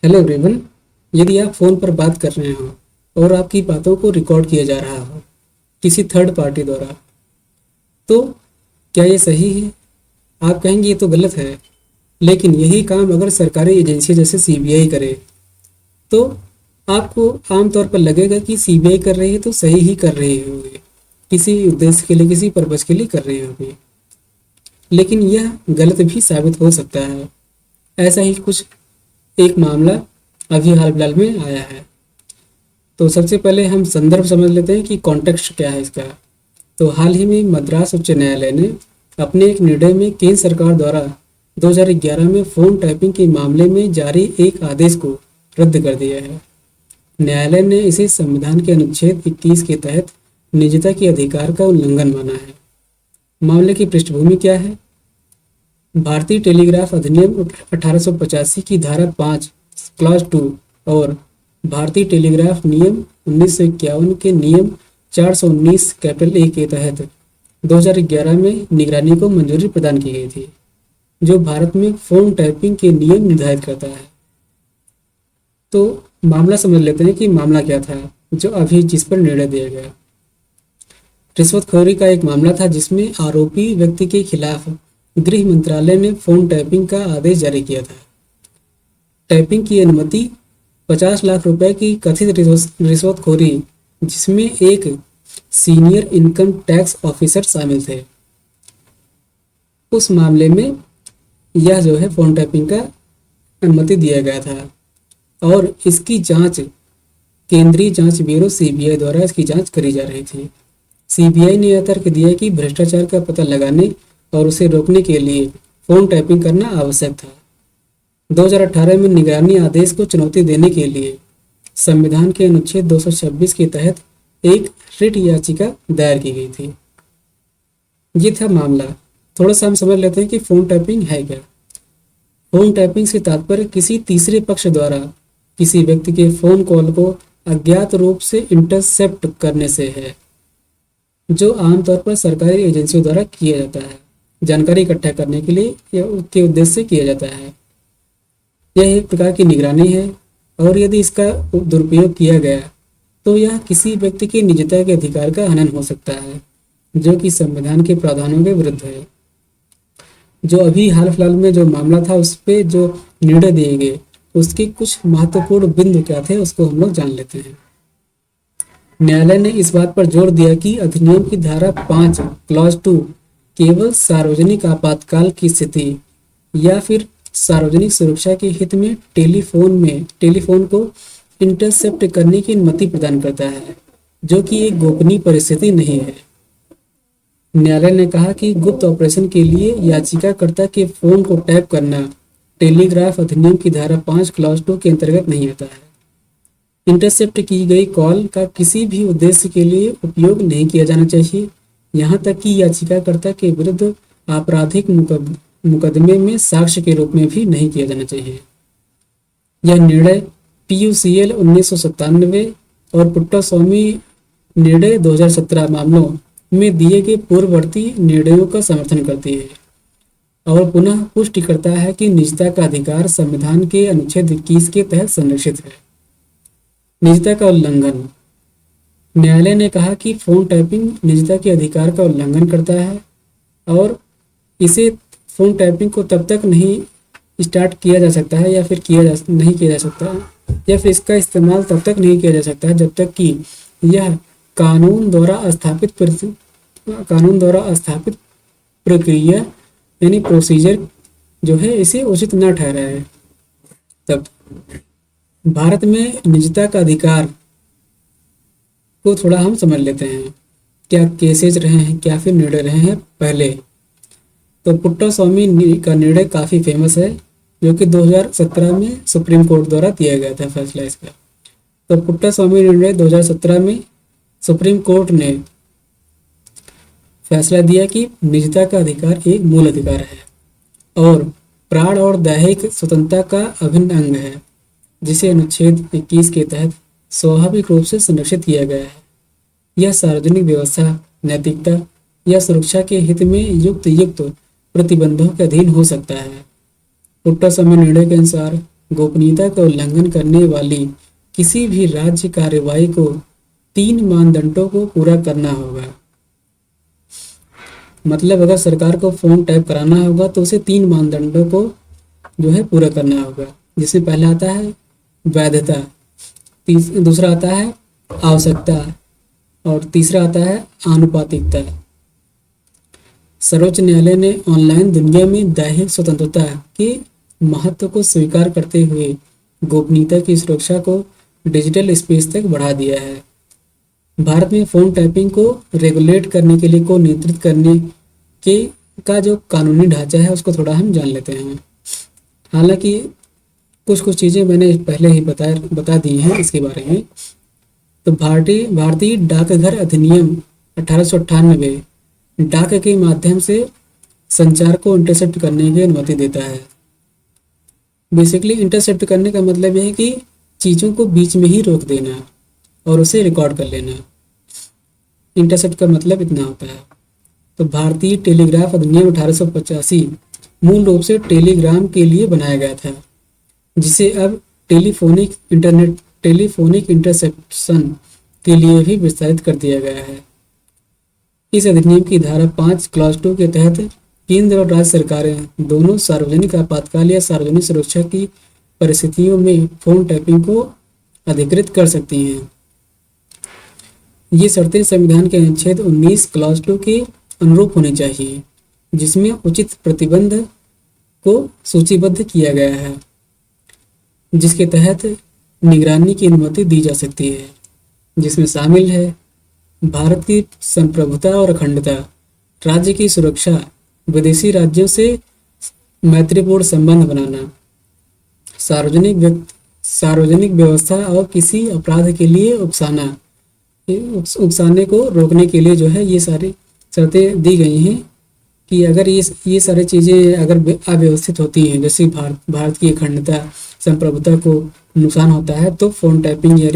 Hello everyone. यदि आप phone पर बात कर रहे हो और आपकी बातों को रिकॉर्ड किया जा रहा हो किसी थर्ड पार्टी द्वारा, तो क्या ये सही है? आप कहेंगे ये तो गलत है। लेकिन यही काम अगर सरकारी एजेंसी जैसे सीबीआई करे तो आपको आमतौर पर लगेगा कि सीबीआई कर रही है तो सही ही कर रही होगी, किसी उद्देश्य के लिए, किसी पर्पज़ के लिए कर रही होगी। लेकिन यह गलत भी साबित हो सकता है। ऐसा ही कुछ एक मामला अभी हाल फिलहाल में आया है। तो सबसे पहले हम संदर्भ समझ लेते हैं कि कॉन्टेक्स्ट क्या है इसका। तो हाल ही में मद्रास उच्च न्यायालय ने अपने एक निर्णय में केंद्र सरकार द्वारा 2011 में फ़ोन टैपिंग के मामले में जारी एक आदेश को रद्द कर दिया है। न्यायालय ने इसे संविधान के अनुच्छेद 21 के तहत निजता के अधिकार का उल्लंघन माना है। मामले की पृष्ठभूमि क्या है? भारतीय टेलीग्राफ अधिनियम 1885 की धारा 5 क्लॉज 2 और भारतीय टेलीग्राफ नियम 1951 के नियम 419 कैपिटल ए के तहत 2011 में निगरानी को मंजूरी प्रदान की गई थी, जो भारत में फ़ोन टैपिंग के नियम निर्धारित करता है। तो मामला समझ लेते हैं कि मामला क्या था जो अभी जिस पर निर्णय दिया गया। रिश्वतखोरी का एक मामला था जिसमें आरोपी व्यक्ति के खिलाफ गृह मंत्रालय ने फ़ोन टैपिंग का आदेश जारी किया था। टैपिंग की अनुमति 50 लाख रुपए की कथित रिश्वतखोरी, जिसमें एक सीनियर इनकम टैक्स ऑफिसर शामिल थे। उस मामले में यह जो है फ़ोन टैपिंग का अनुमति दिया गया था और इसकी जांच केंद्रीय जांच ब्यूरो सीबीआई द्वारा इसकी जांच करी जा रही थी। सीबीआई ने यह तर्क दिया कि भ्रष्टाचार का पता लगाने और उसे रोकने के लिए फ़ोन टैपिंग करना आवश्यक था। 2018 में निगरानी आदेश को चुनौती देने के लिए संविधान के अनुच्छेद 226 के तहत एक रिट याचिका दायर की गई थी। ये था मामला। थोड़ा सा हम समझ लेते हैं कि फ़ोन टैपिंग है क्या। फ़ोन टैपिंग से तात्पर्य किसी तीसरे पक्ष द्वारा किसी व्यक्ति के फ़ोन कॉल को अज्ञात रूप से इंटरसेप्ट करने से है, जो आमतौर पर सरकारी एजेंसियों द्वारा किया जाता है, जानकारी इकट्ठा करने के लिए या उसके उद्देश्य से किया जाता है। यह एक प्रकार की निगरानी है और यदि इसका दुरुपयोग किया गया तो यह किसी व्यक्ति की निजता के अधिकार का हनन हो सकता है, जो कि संविधान के प्रावधानों के विरुद्ध है। जो अभी हाल फिलहाल में जो मामला था उस पे जो निर्णय दिए गए उसके कुछ महत्वपूर्ण बिंदु क्या थे उसको हम लोग जान लेते हैं। न्यायालय ने इस बात पर जोर दिया कि अधिनियम की धारा 5 क्लॉज 2 केवल सार्वजनिक आपातकाल की स्थिति या फिर सार्वजनिक सुरक्षा के हित में टेलीफोन को इंटरसेप्ट करने की अनुमति प्रदान करता है, जो कि एक गोपनीय परिस्थिति नहीं है। न्यायालय ने कहा कि गुप्त ऑपरेशन के लिए याचिकाकर्ता के फोन को टैप करना टेलीग्राफ अधिनियम की धारा 5 क्लॉज 2 के अंतर्गत नहीं आता है। इंटरसेप्ट की गई कॉल का किसी भी उद्देश्य के लिए उपयोग नहीं किया जाना चाहिए, यहाँ तक कि याचिकाकर्ता के विरुद्ध आपराधिक मुकदमे में साक्ष्य के रूप में भी नहीं किया जाना चाहिए। यह निर्णय PUCL 1997 और पुट्टास्वामी निर्णय 2017 मामलों में दिए गए पूर्ववर्ती निर्णयों का समर्थन करती है और पुनः पुष्टि करता है कि निजता का अधिकार संविधान के अनुच्छेद 21 के तहत संरक्षित है। निजता का उल्लंघन। न्यायालय ने कहा कि फ़ोन टैपिंग निजता के अधिकार का उल्लंघन करता है और इसे फ़ोन टैपिंग को तब तक नहीं स्टार्ट किया जा सकता है या फिर नहीं किया जा सकता है या फिर इसका इस्तेमाल तब तक नहीं किया जा सकता है जब तक कि यह कानून द्वारा स्थापित प्रक्रिया यानी प्रोसीजर जो है इसे उचित न ठहराए। तब भारत में निजता का अधिकार को थोड़ा हम समझ लेते हैं। क्या केसेज रहे हैं, क्या फिर निर्णय रहे हैं पहले। तो पुट्टास्वामी का निर्णय काफ़ी फेमस है, जो कि 2017 में सुप्रीम कोर्ट द्वारा दिया गया था फैसला इसका। तो पुट्टास्वामी निर्णय 2017 में सुप्रीम कोर्ट ने फैसला दिया कि निजता का अधिकार एक मूल अधिकार है और प्राण और दैहिक स्वतंत्रता का अभिन्न अंग है, जिसे अनुच्छेद 21 के तहत स्वाभाविक रूप से संरक्षित किया गया है। यह सार्वजनिक व्यवस्था, नैतिकता या सुरक्षा के हित में युक्त प्रतिबंधों के अधीन हो सकता है। पुट्टास्वामी निर्णय के अनुसार गोपनीयता का उल्लंघन करने वाली किसी भी राज्य कार्रवाई को 3 मानदंडों को पूरा करना होगा। मतलब अगर सरकार को फ़ोन टैप कराना होगा तो उसे 3 मानदंडों को जो है पूरा करना होगा, जिसमें पहला आता है वैधता, दूसरा आता है आवश्यकता और तीसरा आता है आनुपातिकता। सर्वोच्च न्यायालय ने ऑनलाइन दुनिया में दैहिक स्वतंत्रता के महत्व को स्वीकार करते हुए गोपनीयता की सुरक्षा को डिजिटल स्पेस तक बढ़ा दिया है। भारत में फ़ोन टैपिंग को रेगुलेट करने के लिए, को नियंत्रित करने के का जो कानूनी ढांचा है उसको थोड़ा हम जान लेते हैं। हालांकि कुछ चीज़ें मैंने पहले ही बता दी हैं इसके बारे में। तो भारतीय डाकघर अधिनियम 1898 डाक के माध्यम से संचार को इंटरसेप्ट करने की अनुमति देता है। बेसिकली इंटरसेप्ट करने का मतलब यह है कि चीज़ों को बीच में ही रोक देना और उसे रिकॉर्ड कर लेना। इंटरसेप्ट का मतलब इतना होता है। तो भारतीय टेलीग्राफ अधिनियम 1885 मूल रूप से टेलीग्राम के लिए बनाया गया था, जिसे अब टेलीफोनिक इंटरसेप्शन के लिए भी विस्तारित कर दिया गया है। इस अधिनियम की धारा 5 क्लॉज 2 के तहत केंद्र और राज्य सरकारें दोनों सार्वजनिक आपातकाल या सार्वजनिक सुरक्षा की परिस्थितियों में फ़ोन टैपिंग को अधिकृत कर सकती हैं। ये शर्तें संविधान के अनुच्छेद 19 क्लॉज 2 के अनुरूप होनी चाहिए, जिसमें उचित प्रतिबंध को सूचीबद्ध किया गया है, जिसके तहत निगरानी की अनुमति दी जा सकती है, जिसमें शामिल है भारत की संप्रभुता और अखंडता, राज्य की सुरक्षा, विदेशी राज्यों से मैत्रीपूर्ण संबंध बनाना, सार्वजनिक व्यवस्था और किसी अपराध के लिए उकसाने को रोकने के लिए जो है ये सारी शर्तें दी गई हैं कि अगर ये सारी चीज़ें अगर अव्यवस्थित होती हैं, जैसे भारत की अखंडता संप्रभुता को नुकसान होता है, तो फ़ोन टैपिंग या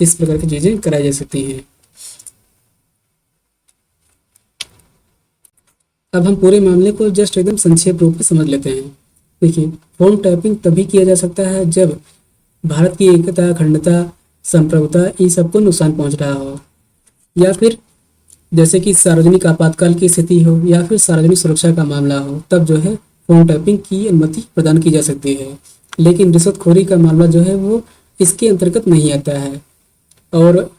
इस प्रकार की चीज़ें कराई जा सकती हैं। अब हम पूरे मामले को जस्ट एकदम संक्षेप रूप में समझ लेते हैं। देखिए, फ़ोन टैपिंग तभी किया जा सकता है जब भारत की एकता, अखंडता, संप्रभुता इन सबको नुकसान पहुंच रहा हो, या फिर जैसे कि सार्वजनिक आपातकाल की स्थिति हो, या फिर सार्वजनिक सुरक्षा का मामला हो, तब जो है फ़ोन टैपिंग की अनुमति प्रदान की जा सकती है। लेकिन रिश्वतखोरी का मामला जो है वो इसके अंतर्गत नहीं आता है। और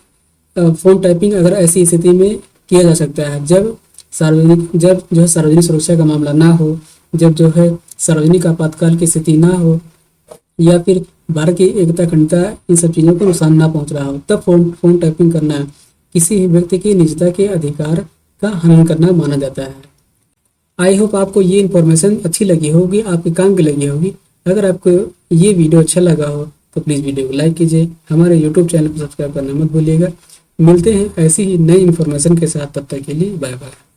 फ़ोन टैपिंग अगर ऐसी स्थिति में किया जा सकता है जब जो है सार्वजनिक सुरक्षा का मामला ना हो, जब जो है सार्वजनिक आपातकाल की स्थिति ना हो, या फिर भारत की एकता, अखंडता इन सब चीज़ों को नुकसान ना पहुंच रहा हो, तब फ़ोन टैपिंग करना किसी भी व्यक्ति की निजता के अधिकार का हनन करना माना जाता है। आई होप आपको ये इन्फॉर्मेशन अच्छी लगी होगी, आपके काम की लगी होगी। अगर आपको ये वीडियो अच्छा लगा हो तो प्लीज़ वीडियो को लाइक कीजिए, हमारे यूट्यूब चैनल को सब्सक्राइब करना मत भूलिएगा। मिलते हैं ऐसी ही नई इन्फॉर्मेशन के साथ, तब तक के लिए बाय बाय।